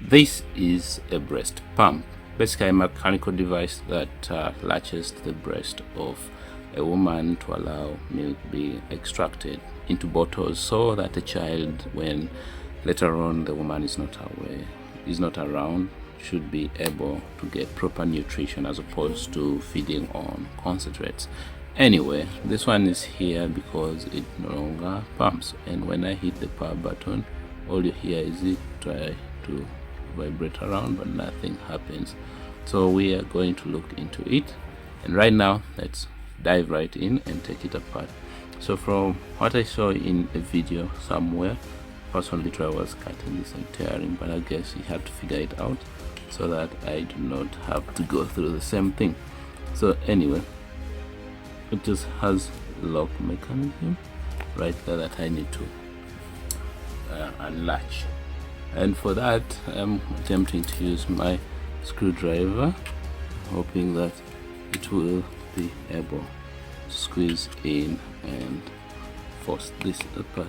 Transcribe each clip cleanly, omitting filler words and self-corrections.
This is a breast pump, basically a mechanical device that latches to the breast of a woman to allow milk be extracted into bottles, so that a child, when later on the woman is not around, should be able to get proper nutrition as opposed to feeding on concentrates. Anyway, this one is here because it no longer pumps, and when I hit the power button, all you hear is it try to vibrate around, but nothing happens. So we are going to look into it, and right now let's dive right in and take it apart. So from what I saw in a video somewhere, person literally was cutting this and tearing, but I guess he had to figure it out so that I do not have to go through the same thing. So anyway, it just has a lock mechanism right there that I need to unlatch, and for that I'm attempting to use my screwdriver, hoping that it will be able to squeeze in and force this apart.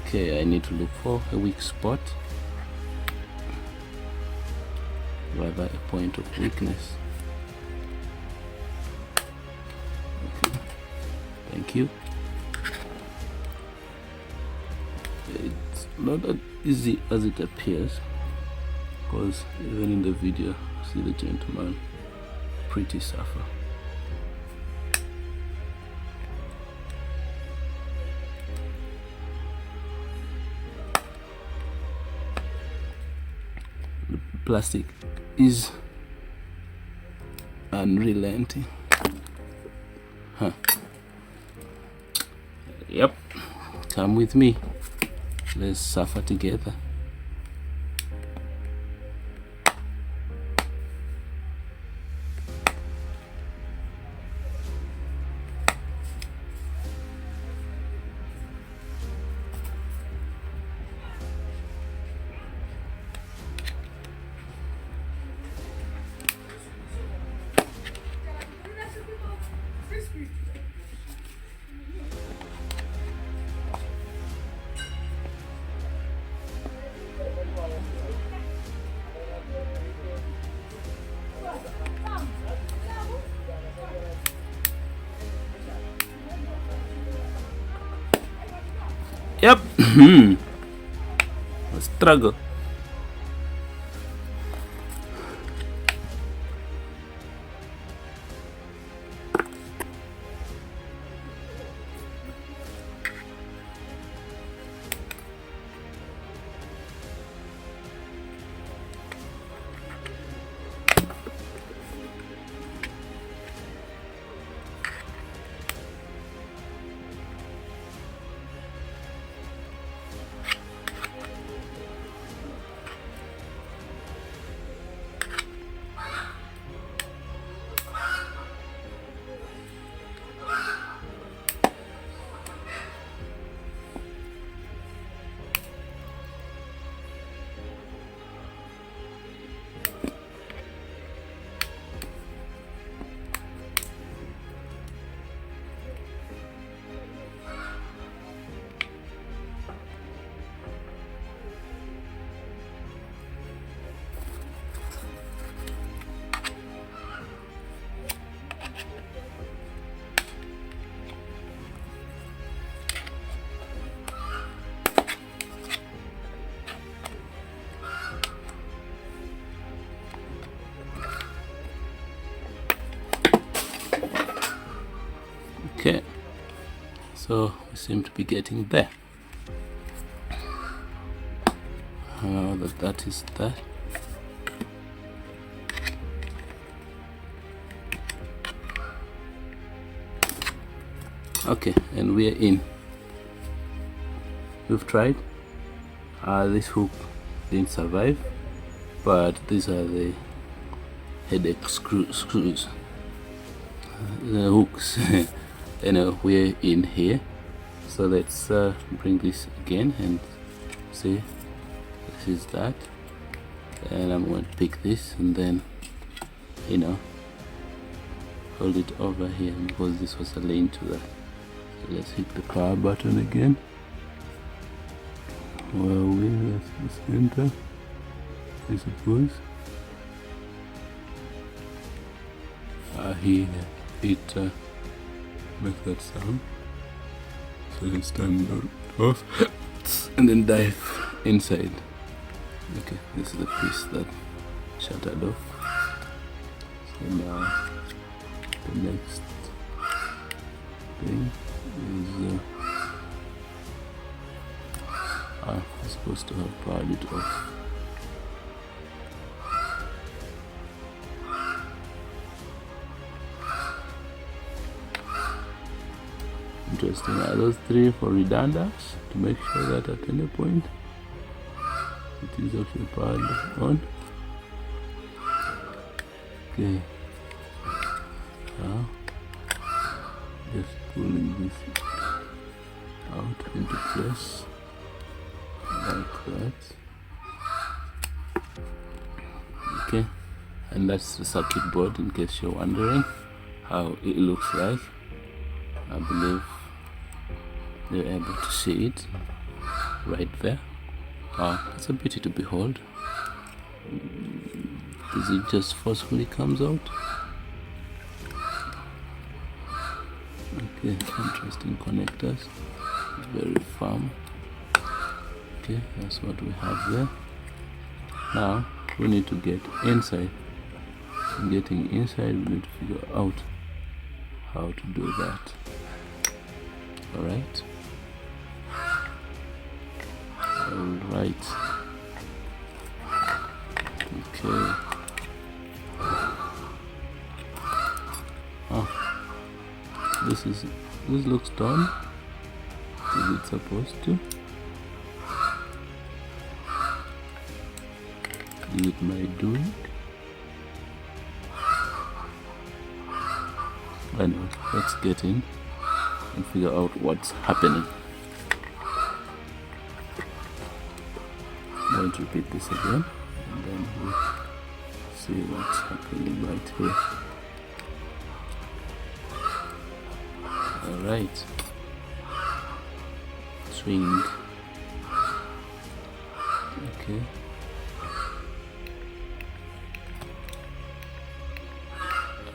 Okay, I need to look for a weak spot, rather a point of weakness. Okay, thank you. It's not as easy as it appears, because even in the video, see the gentleman pretty suffer. The plastic is unrelenting. Yep, come with me. Let's suffer together. Yep. Struggle. Okay, so we seem to be getting there. Now that is that. Okay, and we are in. We've tried. This hook didn't survive, but these are the headache screws, the hooks. And we're in here, so let's bring this again and see. This is that, and I'm going to pick this and then hold it over here, because this was a lane to that. So let's hit the power button again. Well, that's the center, I suppose. Here it makes that sound. So let's turn it off and then dive inside. Okay, this is the piece that shattered off. So now the next thing is I'm supposed to have powered it off. Interesting. Are those 3 for redundance to make sure that at any point it is actually powered on? Okay. Now just pulling this out into place like that. Okay, and that's the circuit board, in case you're wondering how it looks like. I believe you're able to see it right there. It's a beauty to behold. Does it just forcefully comes out? Okay, interesting connectors, very firm. Okay, that's what we have there. Now we need to get inside. Getting inside, we need to figure out how to do that. Alright. Okay. This looks done. Is it supposed to? Is it my doing? Anyway, let's get in and figure out what's happening. I'm going to repeat this again, and then we'll see what's happening right here. Alright. Swing. Okay.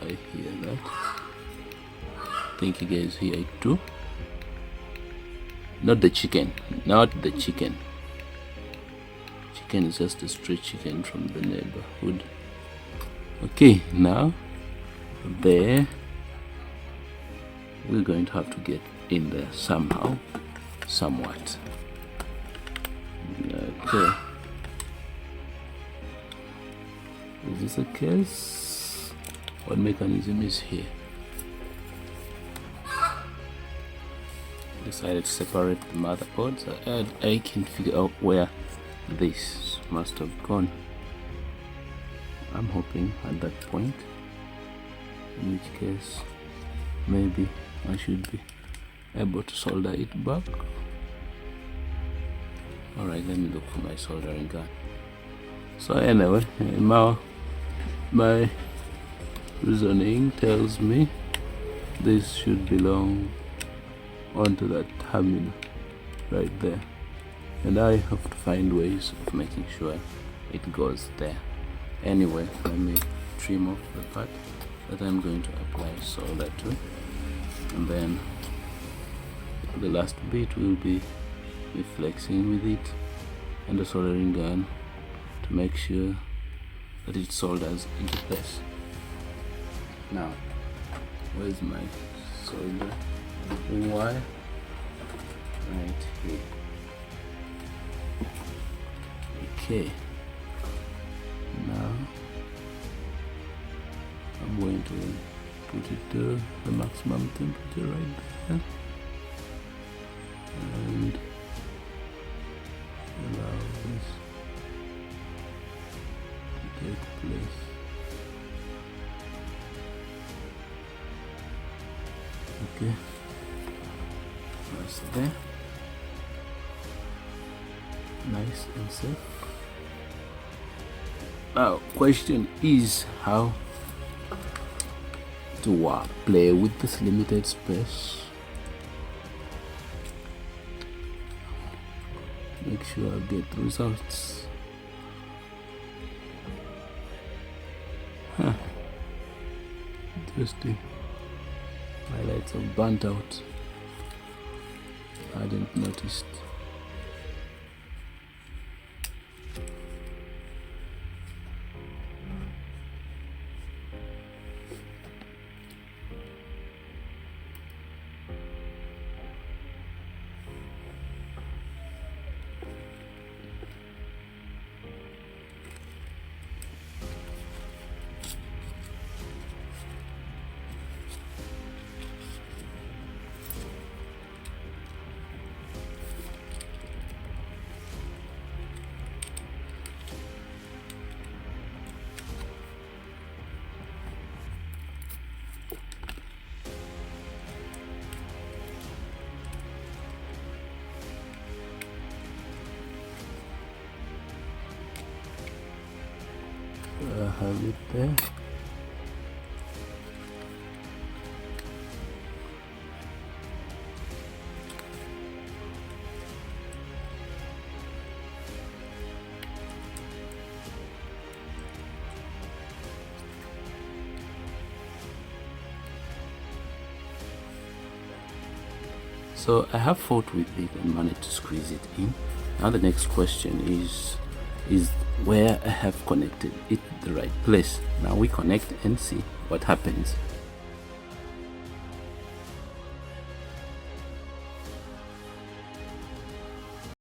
I hear that. I think you guys hear it too. Not the chicken. Not the chicken. Chicken is just a stray chicken from the neighborhood. Okay, now there. We're going to have to get in there somehow, somewhat. Okay. Is this a case? What mechanism is here? Decided to separate the motherboard, so I can figure out where this must have gone. I'm hoping at that point, in which case maybe I should be able to solder it back. Alright, let me look for my soldering gun. So anyway, my reasoning tells me this should belong onto that terminal right there, and I have to find ways of making sure it goes there. Anyway, let me trim off the part that I'm going to apply solder to, and then the last bit will be me flexing with it and the soldering gun to make sure that it solders into place. Now, where's my soldering wire? Right here. Okay. Now I'm going to put it to the maximum temperature right there and allow this to take place. Okay, that's there, nice and safe. Now, question is how to play with this limited space. Make make sure I get the results. Interesting. Highlights have burnt out. I hadn't noticed. I have it there. So I have fought with it and managed to squeeze it in. Now the next question is where I have connected it the right place. Now we connect and see what happens.